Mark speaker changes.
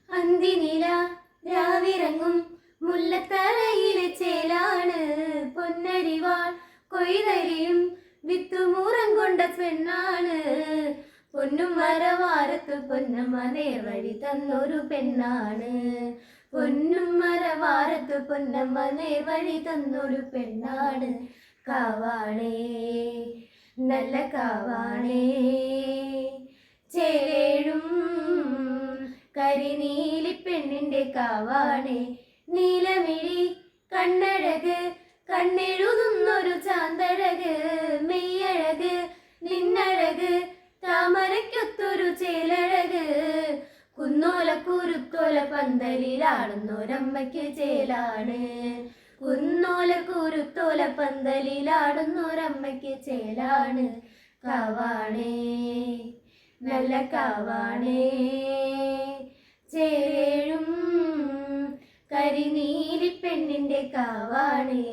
Speaker 1: അന്തിനില രാവിറങ്ങും മുല്ലത്തറയിലെ ചേലാണ് പൊന്നരിവാൾ കൊയ്തരിയും വിത്തുമൂറം കൊണ്ട പെണ്ണാണ്. പൊന്നും മരവാരത്ത് പൊന്നമ്മ നേർവഴി തന്നൊരു പെണ്ണാണ്. പൊന്നും മരവാരത്ത് പൊന്നമ്മ നേർവഴി തന്നൊരു പെണ്ണാണ്. കാവാണേ നല്ല കാവാണേ ചേലേഴും കരിനീലി പെണ്ണിന്റെ കാവാണേ. നീലമിഴി കണ്ണഴക് കണ്ണെഴുതുന്നൊരു ചാന്തഴക്. മെയ്യഴക് നിന്നഴക് താമരയ്ക്കൊത്തൊരു ചേലഴക്. കുന്നോല കുരുത്തോല പന്തലിലാടുന്നൊരമ്മയ്ക്ക് ചേലാണ്. കുന്നോല കുരുത്തോല പന്തലിലാടുന്നൊരമ്മയ്ക്ക് ചേലാണ്. കാവാണേ നല്ല കാവാണേ ചേലേഴും കരിനീലി പെണ്ണിന്റെ കാവാണേ.